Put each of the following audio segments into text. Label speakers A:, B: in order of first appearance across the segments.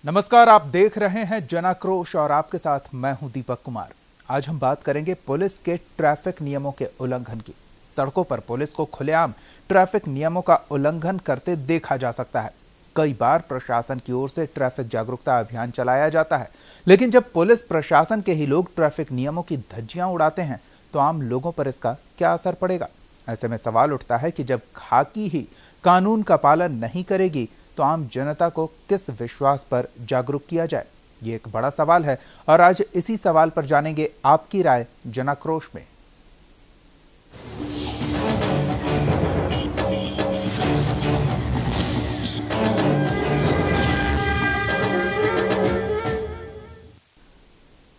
A: नमस्कार, आप देख रहे हैं जनाक्रोश और आपके साथ मैं हूं दीपक कुमार। आज हम बात करेंगे पुलिस के ट्रैफिक नियमों के उल्लंघन की। सड़कों पर पुलिस को खुलेआम ट्रैफिक नियमों का उल्लंघन करते देखा जा सकता है। कई बार प्रशासन की ओर से ट्रैफिक जागरूकता अभियान चलाया जाता है, लेकिन जब पुलिस प्रशासन के ही लोग ट्रैफिक नियमों की धज्जियां उड़ाते हैं तो आम लोगों पर इसका क्या असर पड़ेगा। ऐसे में सवाल उठता है कि जब खाकी ही कानून का पालन नहीं करेगी तो आम जनता को किस विश्वास पर जागरूक किया जाए, ये एक बड़ा सवाल है और आज इसी सवाल पर जानेंगे आपकी राय जनाक्रोश में।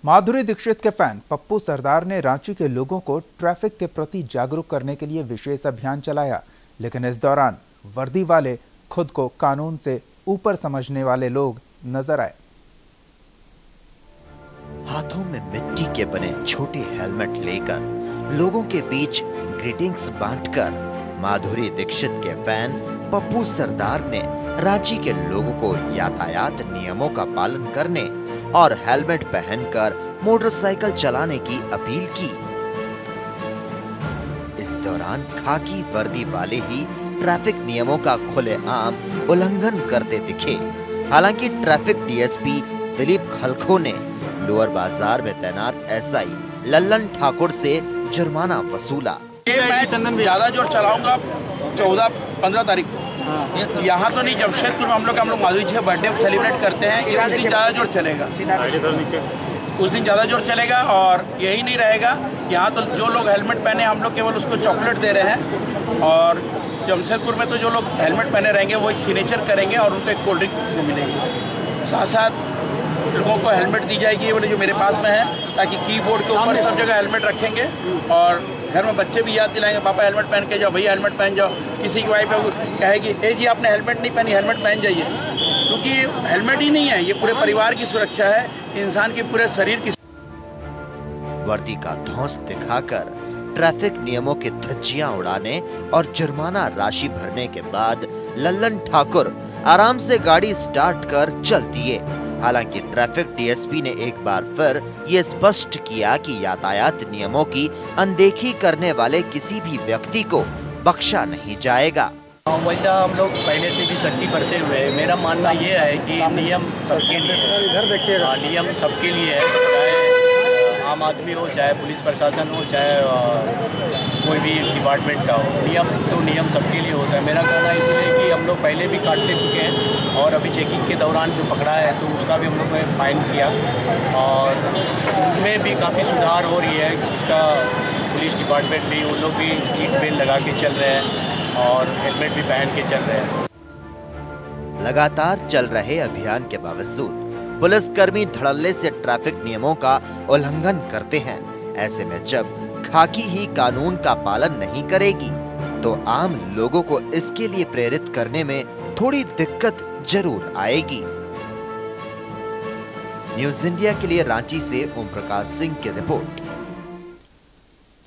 A: माधुरी दीक्षित के फैन पप्पू सरदार ने रांची के लोगों को ट्रैफिक के प्रति जागरूक करने के लिए विशेष अभियान चलाया, लेकिन इस दौरान वर्दी वाले खुद को कानून से ऊपर समझने वाले लोग नजर आए।
B: हाथों में मिट्टी के बने छोटे हेलमेट लेकर लोगों के बीच ग्रीटिंग्स बांटकर माधुरी दीक्षित के फैन पप्पू सरदार ने रांची के लोगों को यातायात नियमों का पालन करने और हेलमेट पहनकर मोटरसाइकिल चलाने की अपील की। इस दौरान खाकी वर्दी वाले ही ट्रैफिक नियमों का खुलेआम उल्लंघन करते दिखे। हालांकि ट्रैफक डीएसपी दिलीप खलखो ने लोअर बाजार में तैनात एसआई लल्लन ठाकुर से जुर्माना वसूला।
C: मैं ज्यादा जोर चलाऊंगा 14-15 तारीख को यहाँ तो नहीं, जमशेदपुर में हम लोग माधुरी जी का बर्थडे सेलिब्रेट करते हैं। उस दिन ज्यादा जोर चलेगा, उस दिन ज्यादा जोर चलेगा और यही नहीं रहेगा। यहाँ तो जो लोग हेलमेट पहने हम लोग केवल उसको चॉकलेट दे रहे हैं और जमशेदपुर में तो जो लोग हेलमेट पहने रहेंगे वो एक सिग्नेचर करेंगे और उनको एक कोल्ड ड्रिंक मिलेगी। साथ साथ लोगों को हेलमेट दी जाएगी, ये वाले जो मेरे पास में है, ताकि कीबोर्ड के ऊपर सब जगह हेलमेट रखेंगे और घर में बच्चे भी याद दिलाएंगे, पापा हेलमेट पहन के जाओ, भैया हेलमेट पहन जाओ। किसी की वाइफ कहेगी ए जी आपने हेलमेट नहीं पहनी, हेलमेट पहन जाइए, क्योंकि हेलमेट ही नहीं है, ये पूरे परिवार की सुरक्षा है, इंसान के पूरे शरीर की।
B: वर्दी का धौंस दिखाकर ट्रैफिक नियमों की धज्जियां उड़ाने और जुर्माना राशि भरने के बाद लल्लन ठाकुर आराम से गाड़ी स्टार्ट कर चल दिए। हालांकि ट्रैफिक डीएसपी ने एक बार फिर ये स्पष्ट किया कि यातायात नियमों की अनदेखी करने वाले किसी भी व्यक्ति को बख्शा नहीं जाएगा।
D: वैसा हम लोग पहले से भी सख्ती करते हुए, मेरा मानना ये है कि नियम सबके लिए है, नियम सबके लिए है, चाहे आम आदमी हो, चाहे पुलिस प्रशासन हो, चाहे कोई भी डिपार्टमेंट का हो। नियम तो नियम सबके लिए होता है। मेरा कहना इसलिए कि हम लोग पहले भी काट ले चुके हैं और अभी चेकिंग के दौरान जो पकड़ा है तो उसका भी हम लोग ने फाइन किया और उनमें भी काफ़ी सुधार हो रही है। उसका पुलिस डिपार्टमेंट भी, उन लोग भी सीट बेल्ट लगा के चल रहे हैं और हेलमेट भी पहन के चल रहे हैं।
B: लगातार चल रहे अभियान के बावजूद पुलिसकर्मी धड़ल्ले से ट्रैफिक नियमों का उल्लंघन करते हैं। ऐसे में जब खाकी ही कानून का पालन नहीं करेगी तो आम लोगों को इसके लिए प्रेरित करने में थोड़ी दिक्कत जरूर आएगी। न्यूज़ इंडिया के लिए रांची से ओम प्रकाश सिंह की रिपोर्ट।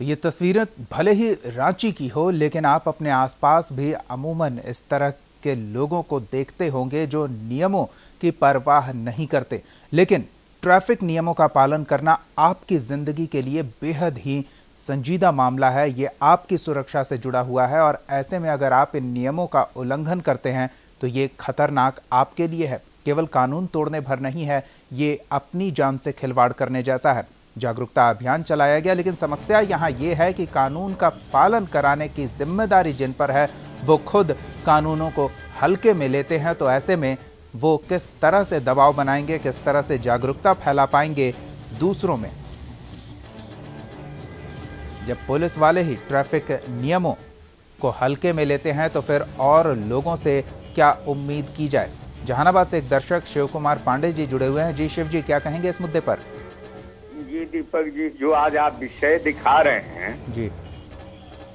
A: तो ये तस्वीरें भले ही रांची की हो, लेकिन आप अपने आसपास भी अमूमन इस तरह के लोगों को देखते होंगे जो नियमों की परवाह नहीं करते, लेकिन ट्रैफिक नियमों का पालन करना आपकी जिंदगी के लिए बेहद ही संजीदा मामला है। ये आपकी सुरक्षा से जुड़ा हुआ है और ऐसे में अगर आप इन नियमों का उल्लंघन करते हैं तो ये खतरनाक आपके लिए है। केवल कानून तोड़ने भर नहीं है, ये अपनी जान से खिलवाड़ करने जैसा है। जागरूकता अभियान चलाया गया, लेकिन समस्या यहाँ ये है कि कानून का पालन कराने की जिम्मेदारी जिन पर है वो खुद कानूनों को हल्के में लेते हैं। तो ऐसे में वो किस तरह से दबाव बनाएंगे, किस तरह से जागरूकता फैला पाएंगे दूसरों में। जब पुलिस वाले ही ट्रैफिक नियमों को हल्के में लेते हैं तो फिर और लोगों से क्या उम्मीद की जाए। जहानाबाद से एक दर्शक शिव कुमार पांडे जी जुड़े हुए हैं। जी शिव जी, क्या कहेंगे इस मुद्दे पर?
E: जी दीपक जी, जो आज आप विषय दिखा रहे हैं
A: जी,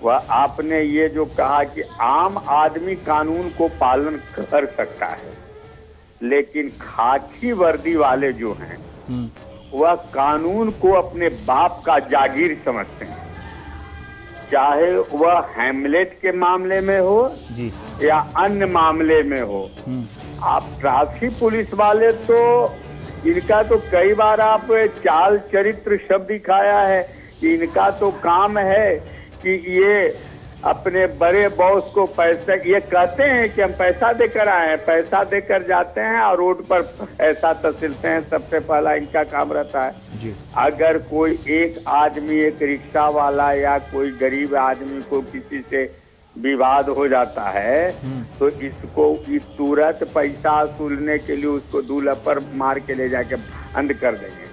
E: वह आपने ये जो कहा कि आम आदमी कानून को पालन कर सकता है, लेकिन खाकी वर्दी वाले जो हैं वह कानून को अपने बाप का जागीर समझते हैं, चाहे वह हैमलेट के मामले में हो
A: जी
E: या अन्य मामले में हो। आप ट्रैफिक पुलिस वाले तो इनका तो कई बार आप चाल चरित्र शब्द दिखाया है कि इनका तो काम है कि ये अपने बड़े बॉस को पैसा, ये कहते हैं कि हम पैसा देकर आए हैं, पैसा देकर जाते हैं और रोड पर ऐसा तसिलते हैं। सबसे पहला इनका काम रहता है
A: जी।
E: अगर कोई एक आदमी, एक रिक्शा वाला या कोई गरीब आदमी को किसी से विवाद हो जाता है तो इसको तुरंत पैसा वसूलने के लिए उसको दूल्हा पर मार के ले जाके बंद कर देंगे।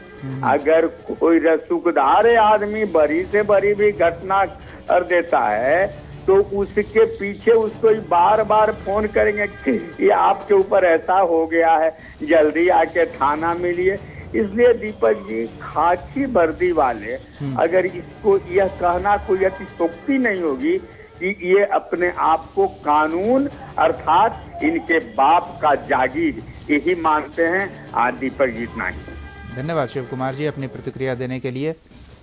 E: अगर कोई रसूखदार आदमी बड़ी से बड़ी भी घटना कर देता है तो उसके पीछे उसको बार बार फोन करेंगे कि ये आपके ऊपर ऐसा हो गया है, जल्दी आके थाना मिलिए। इसलिए दीपक जी, खाकी वर्दी वाले अगर इसको यह कहना कोई अतिशोक्ति नहीं होगी कि ये अपने आप को कानून अर्थात इनके बाप का जागीर यही मानते हैं। आज दीपक जी इतना ही।
A: धन्यवाद शिव कुमार जी अपनी प्रतिक्रिया देने के लिए।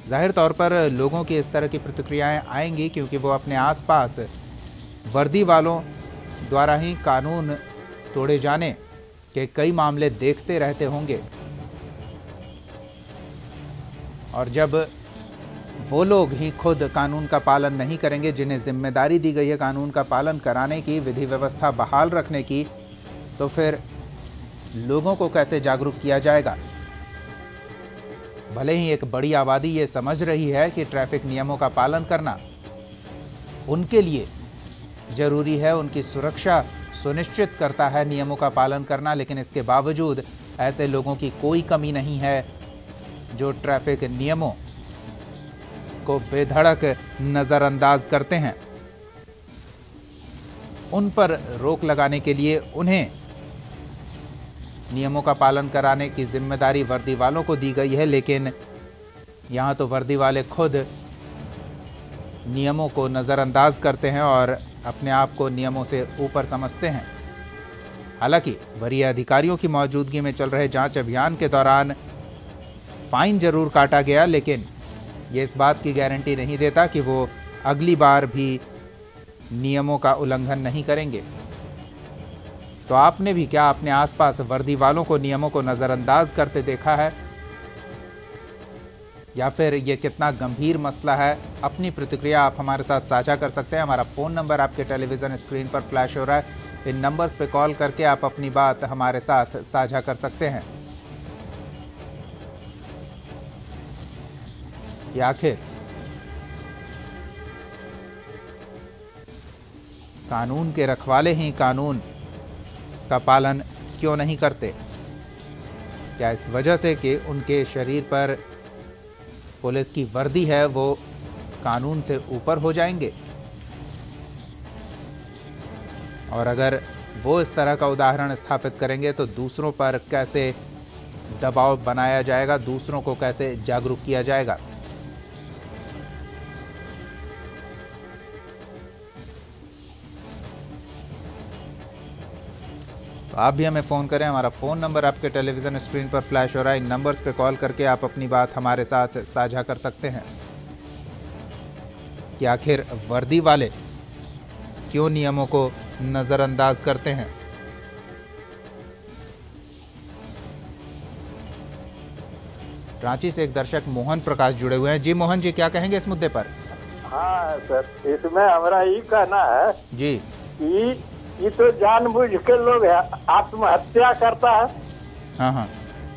A: जाहिर तौर पर लोगों की इस तरह की प्रतिक्रियाएं आएंगी क्योंकि वो अपने आसपास वर्दी वालों द्वारा ही कानून तोड़े जाने के कई मामले देखते रहते होंगे, और जब वो लोग ही खुद कानून का पालन नहीं करेंगे, जिन्हें जिम्मेदारी दी गई है कानून का पालन कराने की, विधि व्यवस्था बहाल रखने की, तो फिर लोगों को कैसे जागरूक किया जाएगा। भले ही एक बड़ी आबादी ये समझ रही है कि ट्रैफिक नियमों का पालन करना उनके लिए जरूरी है, उनकी सुरक्षा सुनिश्चित करता है नियमों का पालन करना, लेकिन इसके बावजूद ऐसे लोगों की कोई कमी नहीं है जो ट्रैफिक नियमों को बेधड़क नजरअंदाज करते हैं। उन पर रोक लगाने के लिए उन्हें नियमों का पालन कराने की जिम्मेदारी वर्दी वालों को दी गई है, लेकिन यहाँ तो वर्दी वाले खुद नियमों को नज़रअंदाज करते हैं और अपने आप को नियमों से ऊपर समझते हैं। हालांकि वरीय अधिकारियों की मौजूदगी में चल रहे जांच अभियान के दौरान फाइन जरूर काटा गया, लेकिन ये इस बात की गारंटी नहीं देता कि वो अगली बार भी नियमों का उल्लंघन नहीं करेंगे। तो आपने भी क्या अपने आसपास वर्दी वालों को नियमों को नज़रअंदाज करते देखा है, या फिर ये कितना गंभीर मसला है? अपनी प्रतिक्रिया आप हमारे साथ साझा कर सकते हैं। हमारा फ़ोन नंबर आपके टेलीविज़न स्क्रीन पर फ्लैश हो रहा है। इन नंबर्स पे कॉल करके आप अपनी बात हमारे साथ साझा कर सकते हैं कि आखिर कानून के रखवाले ही कानून का पालन क्यों नहीं करते? क्या इस वजह से कि उनके शरीर पर पुलिस की वर्दी है वो कानून से ऊपर हो जाएंगे? और अगर वो इस तरह का उदाहरण स्थापित करेंगे तो दूसरों पर कैसे दबाव बनाया जाएगा, दूसरों को कैसे जागरूक किया जाएगा? तो आप भी हमें फ़ोन करें। हमारा फ़ोन नंबर आपके टेलीविज़न स्क्रीन पर फ्लैश हो रहा है। इन नंबर्स पे कॉल करके आप अपनी बात हमारे साथ साझा कर सकते हैं कि आखिर वर्दी वाले क्यों नियमों को नज़रअंदाज करते हैं। रांची से एक दर्शक मोहन प्रकाश जुड़े हुए हैं। जी मोहन जी, क्या कहेंगे इस मुद्दे पर?
F: हाँ सर, इसमें हमारा ये कहना है
A: जी
F: कि ये तो जानबूझ के लोग आत्महत्या करता है।
A: हाँ हाँ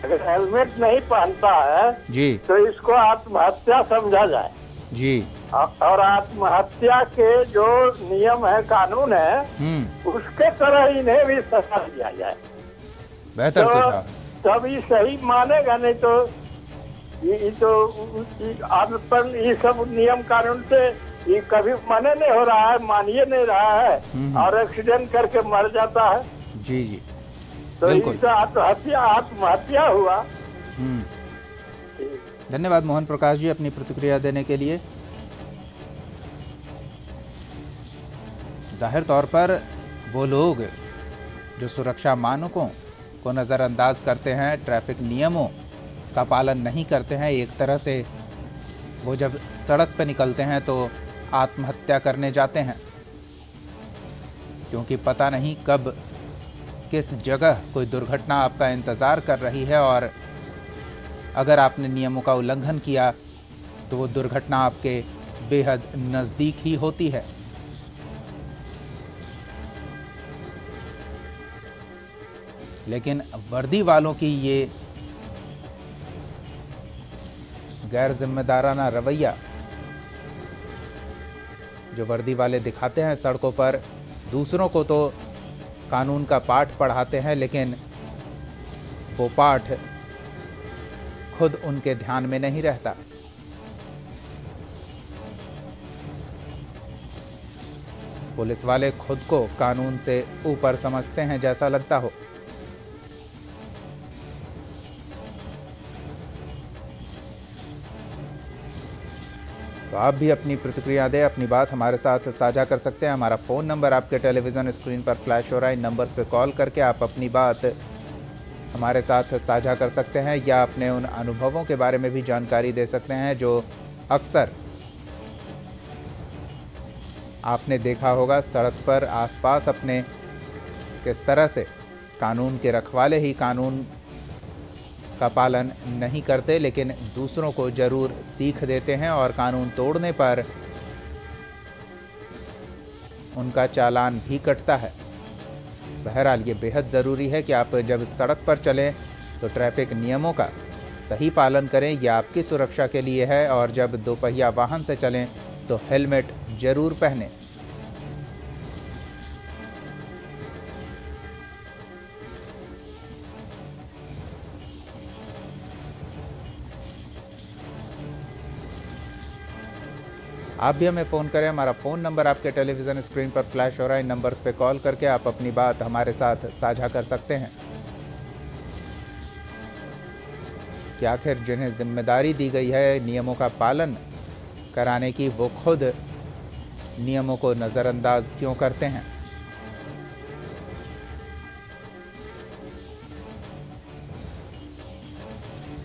F: अगर हेलमेट नहीं पहनता है
A: जी
F: तो इसको आत्महत्या समझा जाए
A: जी।
F: और आत्महत्या के जो नियम है, कानून है, उसके तरह इन्हें भी सजा दिया जाए।
A: बेहतर सुझाव।
F: तब ये सही मानेगा, नहीं तो ये सब नियम कानून से ये कभी माने नहीं हो रहा है, मानिए नहीं रहा है और एक्सीडेंट करके मर जाता है।
A: जी जी
F: तो इससे आत्महत्या हुआ।
A: धन्यवाद मोहन प्रकाश जी अपनी प्रतिक्रिया देने के लिए। जाहिर तौर पर वो लोग जो सुरक्षा मानकों को नज़रअंदाज करते हैं, ट्रैफिक नियमों का पालन नहीं करते हैं। एक तरह से वो जब सड़क पर निकलते हैं तो आत्महत्या करने जाते हैं, क्योंकि पता नहीं कब किस जगह कोई दुर्घटना आपका इंतज़ार कर रही है, और अगर आपने नियमों का उल्लंघन किया तो वो दुर्घटना आपके बेहद नज़दीक ही होती है। लेकिन वर्दी वालों की ये गैर जिम्मेदाराना रवैया जो वर्दी वाले दिखाते हैं सड़कों पर, दूसरों को तो कानून का पाठ पढ़ाते हैं, लेकिन वो पाठ खुद उनके ध्यान में नहीं रहता। पुलिस वाले खुद को कानून से ऊपर समझते हैं जैसा लगता हो। तो आप भी अपनी प्रतिक्रिया दें, अपनी बात हमारे साथ साझा कर सकते हैं। हमारा फ़ोन नंबर आपके टेलीविज़न स्क्रीन पर फ्लैश हो रहा है। इन नंबर्स पे कॉल करके आप अपनी बात हमारे साथ साझा कर सकते हैं, या अपने उन अनुभवों के बारे में भी जानकारी दे सकते हैं जो अक्सर आपने देखा होगा सड़क पर आसपास अपने किस तरह से कानून के रखवाले ही कानून का पालन नहीं करते, लेकिन दूसरों को जरूर सीख देते हैं और कानून तोड़ने पर उनका चालान भी कटता है। बहरहाल ये बेहद ज़रूरी है कि आप जब सड़क पर चलें तो ट्रैफिक नियमों का सही पालन करें, यह आपकी सुरक्षा के लिए है। और जब दोपहिया वाहन से चलें तो हेलमेट जरूर पहनें। आप भी हमें फ़ोन करें। हमारा फ़ोन नंबर आपके टेलीविज़न स्क्रीन पर फ्लैश हो रहा है। इन नंबर्स पे कॉल करके आप अपनी बात हमारे साथ साझा कर सकते हैं कि आखिर जिन्हें जिम्मेदारी दी गई है नियमों का पालन कराने की, वो खुद नियमों को नज़रअंदाज क्यों करते हैं।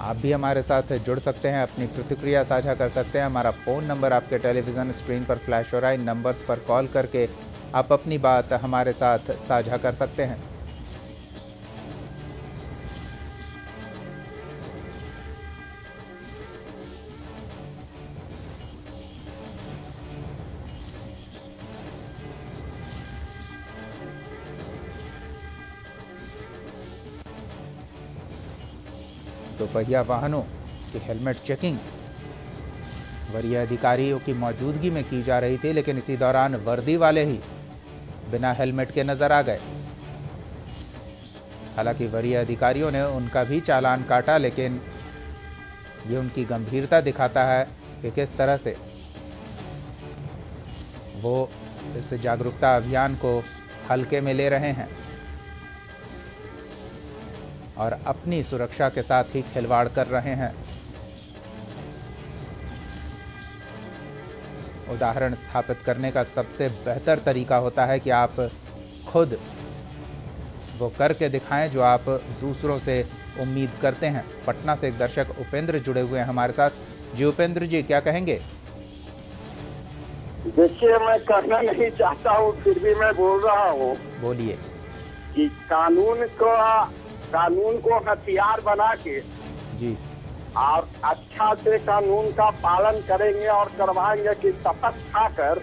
A: आप भी हमारे साथ जुड़ सकते हैं, अपनी प्रतिक्रिया साझा कर सकते हैं। हमारा फ़ोन नंबर आपके टेलीविज़न स्क्रीन पर फ्लैश हो रहा है। इन नंबर्स पर कॉल करके आप अपनी बात हमारे साथ साझा कर सकते हैं। दोपहिया वाहनों की हेलमेट चेकिंग वरीय अधिकारियों की मौजूदगी में की जा रही थी, लेकिन इसी दौरान वर्दी वाले ही बिना हेलमेट के नजर आ गए। हालांकि वरीय अधिकारियों ने उनका भी चालान काटा, लेकिन ये उनकी गंभीरता दिखाता है कि किस तरह से वो इस जागरूकता अभियान को हल्के में ले रहे हैं और अपनी सुरक्षा के साथ ही खिलवाड़ कर रहे हैं। उदाहरण स्थापित करने का सबसे बेहतर तरीका होता है कि आप खुद वो करके दिखाएं जो आप दूसरों से उम्मीद करते हैं। पटना से एक दर्शक उपेंद्र जुड़े हुए हैं हमारे साथ। जी उपेंद्र जी, क्या कहेंगे?
F: देखिए, मैं कहना नहीं चाहता हूँ, फिर भी मैं बोल रहा हूँ।
A: बोलिए।
F: कि कानून को हथियार बना के
A: जी
F: और अच्छा से कानून का पालन करेंगे और करवाएंगे कि शपथ खाकर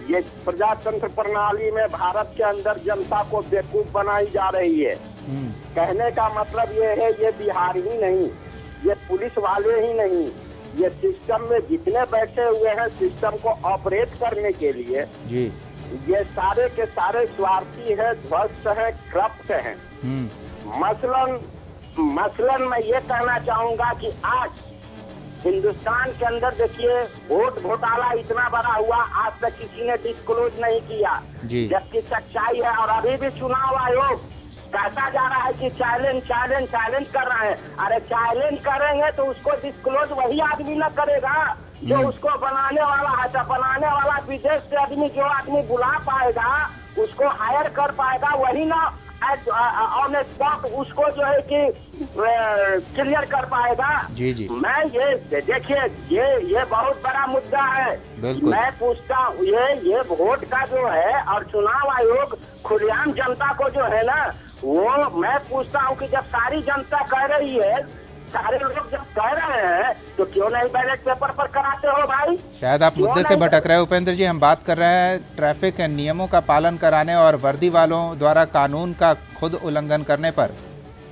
F: ये प्रजातंत्र प्रणाली में भारत के अंदर जनता को बेवकूफ बनाई जा रही है। कहने का मतलब ये है, ये बिहार ही नहीं, ये पुलिस वाले ही नहीं, ये सिस्टम में जितने बैठे हुए हैं सिस्टम को ऑपरेट करने के लिए
A: जी, ये
F: सारे के सारे स्वार्थी हैं, ध्वस्त हैं, करप्ट हैं। मसलन मैं ये कहना चाहूंगा कि आज हिंदुस्तान के अंदर देखिए वोट घोटाला इतना बड़ा हुआ, आज तक किसी ने डिस्क्लोज नहीं किया, जबकि सच्चाई है। और अभी भी चुनाव आयोग कहता जा रहा है कि चैलेंज कर रहा है। अरे चैलेंज करेंगे तो उसको डिस्क्लोज वही आदमी न करेगा जो उसको बनाने वाला है। तो बनाने वाला विदेश से आदमी, जो आदमी बुला पाएगा, उसको हायर कर पाएगा, वही ना ऑन स्पॉट उसको जो है कि क्लियर कर पाएगा।
A: जी जी,
F: मैं ये देखिए, ये बहुत बड़ा मुद्दा है। मैं पूछता हूँ, ये वोट का जो है और चुनाव आयोग खुलेआम जनता को जो है ना, वो मैं पूछता हूँ कि जब सारी जनता कह रही है, सारे लोग जब कह रहे हैं, तो क्यों नहीं बैलेट पेपर पर कराते हो भाई?
A: शायद आप मुद्दे से भटक रहे हैं उपेंद्र जी। हम बात कर रहे हैं ट्रैफिक नियमों का पालन कराने और वर्दी वालों द्वारा कानून का खुद उल्लंघन करने पर।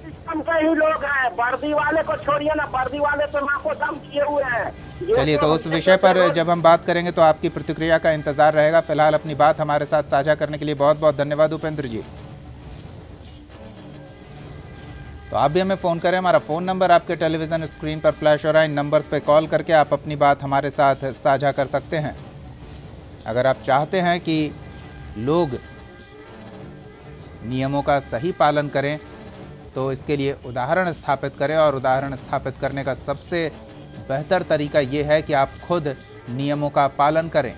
F: सिस्टम के ही लोग हैं, वर्दी वाले को छोड़िए ना, वर्दी वाले तो माँ को दम किए हुए हैं।
A: चलिए, तो उस विषय पर जब हम बात करेंगे तो आपकी प्रतिक्रिया का इंतजार रहेगा। फिलहाल अपनी बात हमारे साथ साझा करने के लिए बहुत बहुत धन्यवाद उपेंद्र जी। तो आप भी हमें फ़ोन करें, हमारा फ़ोन नंबर आपके टेलीविज़न स्क्रीन पर फ्लैश हो रहा है। इन नंबर्स पे कॉल करके आप अपनी बात हमारे साथ साझा कर सकते हैं। अगर आप चाहते हैं कि लोग नियमों का सही पालन करें तो इसके लिए उदाहरण स्थापित करें, और उदाहरण स्थापित करने का सबसे बेहतर तरीका ये है कि आप खुद नियमों का पालन करें।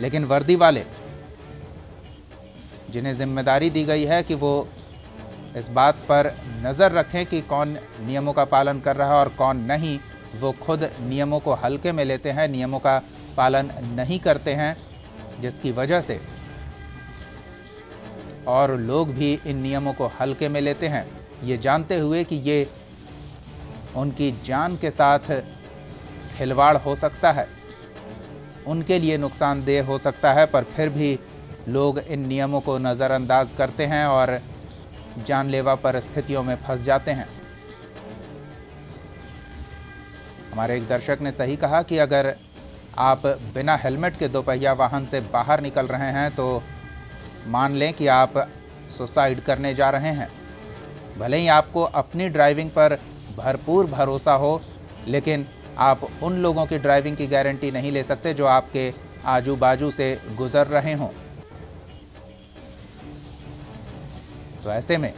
A: लेकिन वर्दी वाले, जिन्हें जिम्मेदारी दी गई है कि वो इस बात पर नज़र रखें कि कौन नियमों का पालन कर रहा है और कौन नहीं, वो खुद नियमों को हल्के में लेते हैं, नियमों का पालन नहीं करते हैं, जिसकी वजह से और लोग भी इन नियमों को हल्के में लेते हैं, ये जानते हुए कि ये उनकी जान के साथ खिलवाड़ हो सकता है, उनके लिए नुकसानदेह हो सकता है, पर फिर भी लोग इन नियमों को नज़रअंदाज करते हैं और जानलेवा परिस्थितियों में फंस जाते हैं। हमारे एक दर्शक ने सही कहा कि अगर आप बिना हेलमेट के दोपहिया वाहन से बाहर निकल रहे हैं तो मान लें कि आप सुसाइड करने जा रहे हैं। भले ही आपको अपनी ड्राइविंग पर भरपूर भरोसा हो, लेकिन आप उन लोगों की ड्राइविंग की गारंटी नहीं ले सकते जो आपके आजू बाजू से गुजर रहे हों। तो ऐसे में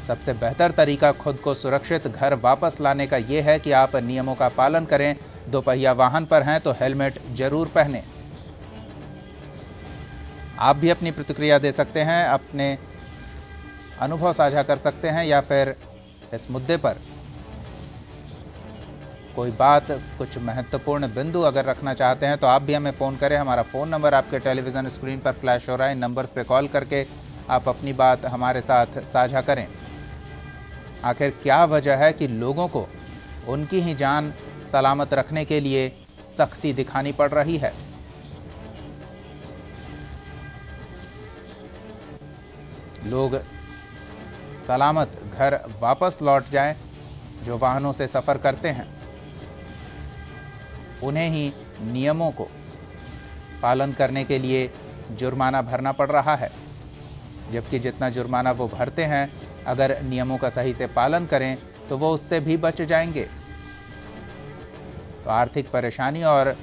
A: सबसे बेहतर तरीका खुद को सुरक्षित घर वापस लाने का ये है कि आप नियमों का पालन करें। दोपहिया वाहन पर हैं तो हेलमेट जरूर पहनें। आप भी अपनी प्रतिक्रिया दे सकते हैं, अपने अनुभव साझा कर सकते हैं, या फिर इस मुद्दे पर कोई बात, कुछ महत्वपूर्ण बिंदु अगर रखना चाहते हैं तो आप भी हमें फ़ोन करें। हमारा फ़ोन नंबर आपके टेलीविज़न स्क्रीन पर फ्लैश हो रहा है। इन नंबर्स पे कॉल करके आप अपनी बात हमारे साथ साझा करें। आखिर क्या वजह है कि लोगों को उनकी ही जान सलामत रखने के लिए सख्ती दिखानी पड़ रही है? लोग सलामत घर वापस लौट जाएं, जो वाहनों से सफ़र करते हैं उन्हें ही नियमों को पालन करने के लिए जुर्माना भरना पड़ रहा है, जबकि जितना जुर्माना वो भरते हैं अगर नियमों का सही से पालन करें तो वो उससे भी बच जाएंगे। तो आर्थिक परेशानी और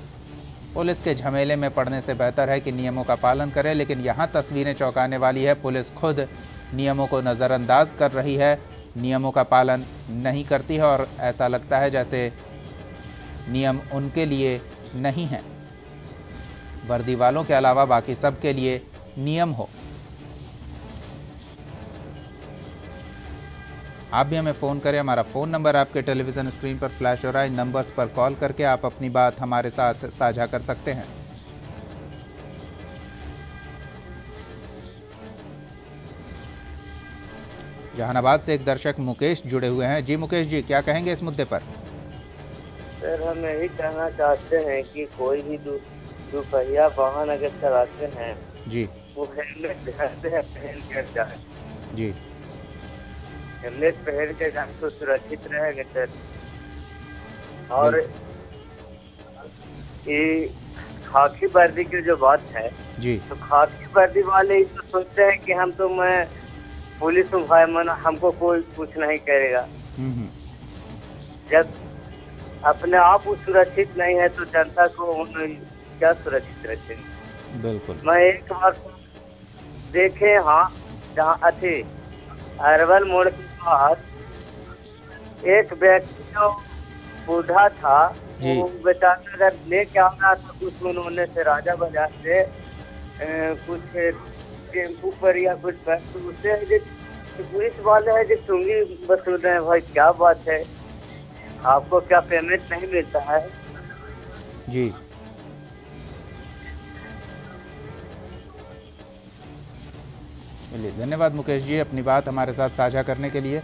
A: पुलिस के झमेले में पड़ने से बेहतर है कि नियमों का पालन करें। लेकिन यहाँ तस्वीरें चौंकाने वाली है। पुलिस खुद नियमों को नज़रअंदाज कर रही है, नियमों का पालन नहीं करती है, और ऐसा लगता है जैसे नियम उनके लिए नहीं हैं, वर्दी वालों के अलावा बाकी सब के लिए नियम हो। आप भी हमें फ़ोन करें, हमारा फ़ोन नंबर आपके टेलीविज़न स्क्रीन पर फ्लैश हो रहा है। इन नंबर्स पर कॉल करके आप अपनी बात हमारे साथ साझा कर सकते हैं। जहानाबाद से एक दर्शक मुकेश जुड़े हुए हैं। जी मुकेश जी, क्या कहेंगे इस मुद्दे पर?
G: सर, हम यही कहना चाहते हैं कि कोई भी दोपहिया वाहन अगर चलाते हैं
A: जी,
G: वो हेलमेट घर से पहन कर जाए।
A: जी,
G: हेलमेट पहन के जाए तो सुरक्षित रहेंगे सर। और ये खाकी वर्दी की जो बात है
A: जी,
G: तो खाकी वर्दी वाले ही तो सोचते हैं कि हम तो मैं पुलिस हूँ भाई, मन हमको कोई कुछ नहीं करेगा। जब अपने आप वो सुरक्षित नहीं है तो जनता को क्या सुरक्षित रखेंगे?
A: बिल्कुल।
G: मैं एक बार देखे, हाँ, जहाँ अथे अरवल मोड़ के पास एक व्यक्ति जो बूढ़ा था, वो बेचारा अगर लेके आ रहा था कुछ, उन्होंने से राजा बाजार से कुछ टेम्पू पर या कुछ पर, तो उससे है जो पुलिस वाले है जो चुंगी वसूल रहे हैं। भाई क्या बात है, आपको क्या पेमेंट नहीं मिलता है?
A: जी चलिए, धन्यवाद मुकेश जी अपनी बात हमारे साथ साझा करने के लिए।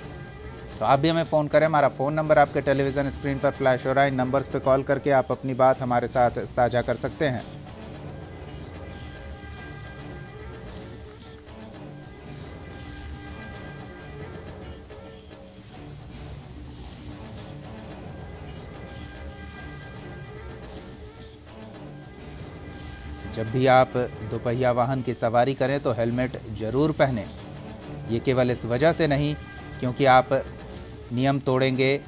A: तो आप भी हमें फ़ोन करें, हमारा फ़ोन नंबर आपके टेलीविज़न स्क्रीन पर फ्लैश हो रहा है। इन नंबर्स पे कॉल करके आप अपनी बात हमारे साथ साझा कर सकते हैं। जब भी आप दोपहिया वाहन की सवारी करें तो हेलमेट ज़रूर पहनें। ये केवल इस वजह से नहीं क्योंकि आप नियम तोड़ेंगे,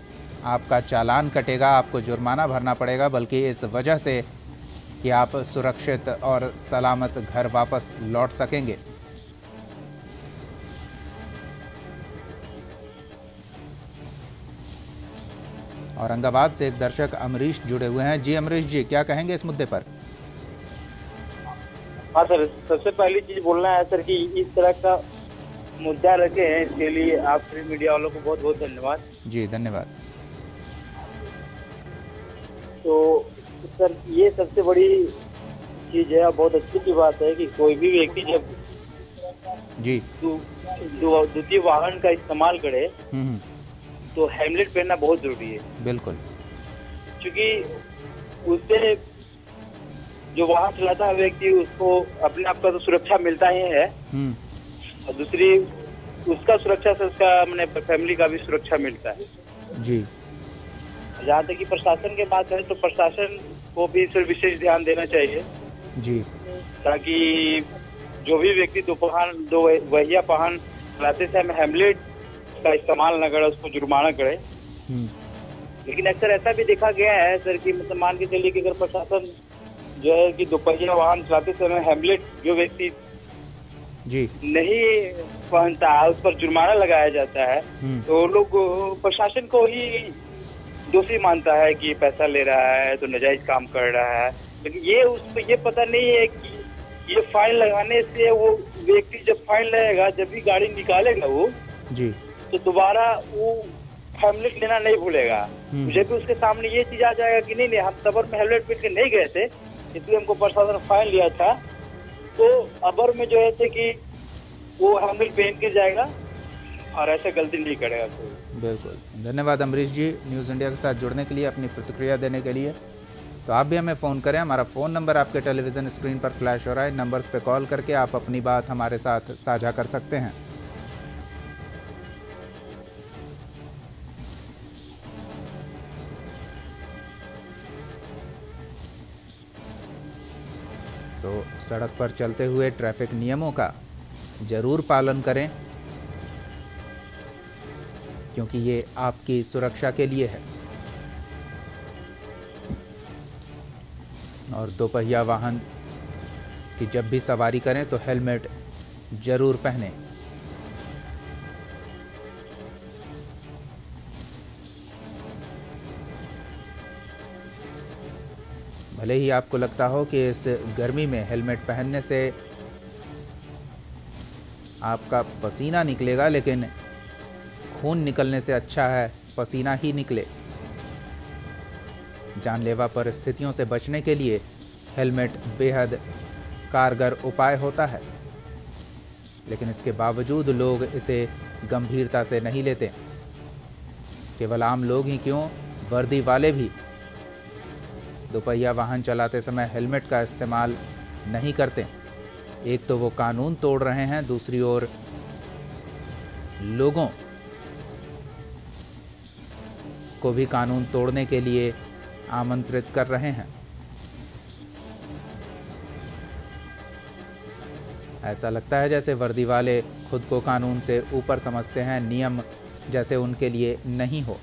A: आपका चालान कटेगा, आपको जुर्माना भरना पड़ेगा, बल्कि इस वजह से कि आप सुरक्षित और सलामत घर वापस लौट सकेंगे। औरंगाबाद से एक दर्शक अमरीश जुड़े हुए हैं। जी अमरीश जी, क्या कहेंगे इस मुद्दे पर?
H: हाँ सर, सबसे पहली चीज बोलना है सर कि इस तरह का मुद्दा रखे हैं, इसके लिए आप प्रिंट मीडिया वालों को बहुत बहुत धन्यवाद।
A: जी धन्यवाद।
H: तो सर ये सबसे बड़ी चीज है और बहुत अच्छी की बात है कि कोई भी व्यक्ति जब
A: जी
H: द्वितीय वाहन का इस्तेमाल करे तो हेलमेट पहनना बहुत जरूरी है।
A: बिल्कुल,
H: क्योंकि उससे जो वाहन चलाता है व्यक्ति, उसको अपने आप का तो सुरक्षा मिलता ही है और दूसरी उसका सुरक्षा से उसका मैंने फैमिली का भी सुरक्षा मिलता है।
A: जी
H: जहाँ तक कि प्रशासन की बात है तो प्रशासन को भी इस पर विशेष ध्यान देना चाहिए
A: जी,
H: ताकि जो भी व्यक्ति दो वहिया वाहन चलाते समय हेलमेट का इस्तेमाल न करे उसको जुर्माना करे। लेकिन अक्सर ऐसा भी देखा गया है सर कि मतलब मान के चलिए कि अगर प्रशासन जो है कि दोपहिया वाहन चलाते समय हेलमेट जो व्यक्ति
A: जी
H: नहीं पहनता है उस पर जुर्माना लगाया जाता है, तो लोग प्रशासन को ही दोषी मानता है कि पैसा ले रहा है तो नाजायज काम कर रहा है। लेकिन ये उसको ये पता नहीं है कि ये फाइन लगाने से वो व्यक्ति जब फाइन लगेगा, जब भी गाड़ी निकालेगा वो
A: जी,
H: तो दोबारा वो हेलमेट लेना नहीं भूलेगा। मुझे भी उसके सामने ये चीज आ जाएगा कि नहीं हम सबर में हेलमेट पहन के नहीं गए थे, इसलिए हमको प्रशासन फाइन लिया था, तो अबर में जो है कि वो हेलमेट पहन के जाएगा और ऐसे गलती नहीं करेगा कोई।
A: बिल्कुल, धन्यवाद अमरीश जी न्यूज़ इंडिया के साथ जुड़ने के लिए, अपनी प्रतिक्रिया देने के लिए। तो आप भी हमें फ़ोन करें, हमारा फ़ोन नंबर आपके टेलीविज़न स्क्रीन पर फ्लैश हो रहा है। नंबर्स पे कॉल करके आप अपनी बात हमारे साथ साझा कर सकते हैं। तो सड़क पर चलते हुए ट्रैफिक नियमों का ज़रूर पालन करें क्योंकि ये आपकी सुरक्षा के लिए है। और दोपहिया वाहन की जब भी सवारी करें तो हेलमेट ज़रूर पहनें। भले ही आपको लगता हो कि इस गर्मी में हेलमेट पहनने से आपका पसीना निकलेगा, लेकिन खून निकलने से अच्छा है पसीना ही निकले। जानलेवा परिस्थितियों से बचने के लिए हेलमेट बेहद कारगर उपाय होता है, लेकिन इसके बावजूद लोग इसे गंभीरता से नहीं लेते। केवल आम लोग ही क्यों, वर्दी वाले भी दोपहिया वाहन चलाते समय हेलमेट का इस्तेमाल नहीं करते। एक तो वो कानून तोड़ रहे हैं, दूसरी ओर लोगों को भी कानून तोड़ने के लिए आमंत्रित कर रहे हैं। ऐसा लगता है जैसे वर्दी वाले खुद को कानून से ऊपर समझते हैं, नियम जैसे उनके लिए नहीं हो।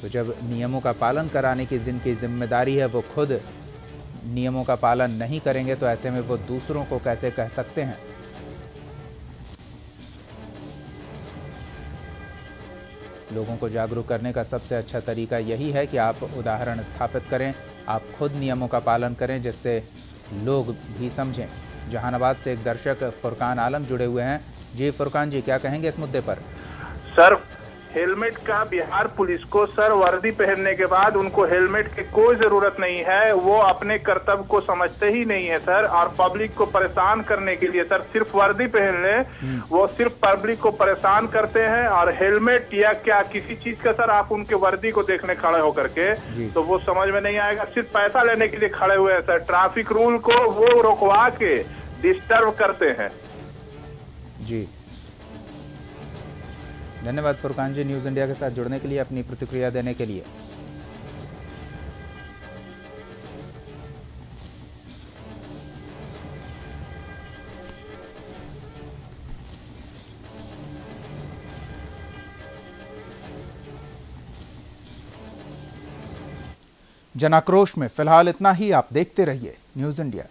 A: तो जब नियमों का पालन कराने की जिनकी जिम्मेदारी है वो खुद नियमों का पालन नहीं करेंगे, तो ऐसे में वो दूसरों को कैसे कह सकते हैं। लोगों को जागरूक करने का सबसे अच्छा तरीका यही है कि आप उदाहरण स्थापित करें, आप खुद नियमों का पालन करें जिससे लोग भी समझें। जहानाबाद से एक दर्शक फुरकान आलम जुड़े हुए हैं। जी फुरकान जी, क्या कहेंगे इस मुद्दे पर?
I: सर, हेलमेट का बिहार पुलिस को सर वर्दी पहनने के बाद उनको हेलमेट की कोई जरूरत नहीं है। वो अपने कर्तव्य को समझते ही नहीं है सर, और पब्लिक को परेशान करने के लिए सर सिर्फ वर्दी पहन ले, वो सिर्फ पब्लिक को परेशान करते हैं। और हेलमेट या क्या किसी चीज का सर आप उनके वर्दी को देखने खड़े होकर के तो वो समझ में नहीं आएगा। सिर्फ पैसा लेने के लिए खड़े हुए हैं सर। ट्रैफिक रूल को वो रोकवा के डिस्टर्ब करते हैं।
A: जी धन्यवाद फुरकान जी, न्यूज़ इंडिया के साथ जुड़ने के लिए, अपनी प्रतिक्रिया देने के लिए। जनाक्रोश में फिलहाल इतना ही। आप देखते रहिए न्यूज़ इंडिया।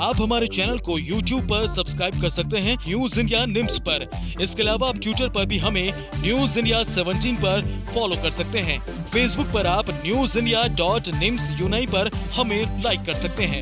J: आप हमारे चैनल को YouTube पर सब्सक्राइब कर सकते हैं न्यूज इंडिया निम्स पर। इसके अलावा आप ट्विटर पर भी हमें न्यूज इंडिया 17 पर फॉलो कर सकते हैं। फेसबुक पर आप newsindia.nimsuni पर हमें लाइक कर सकते हैं।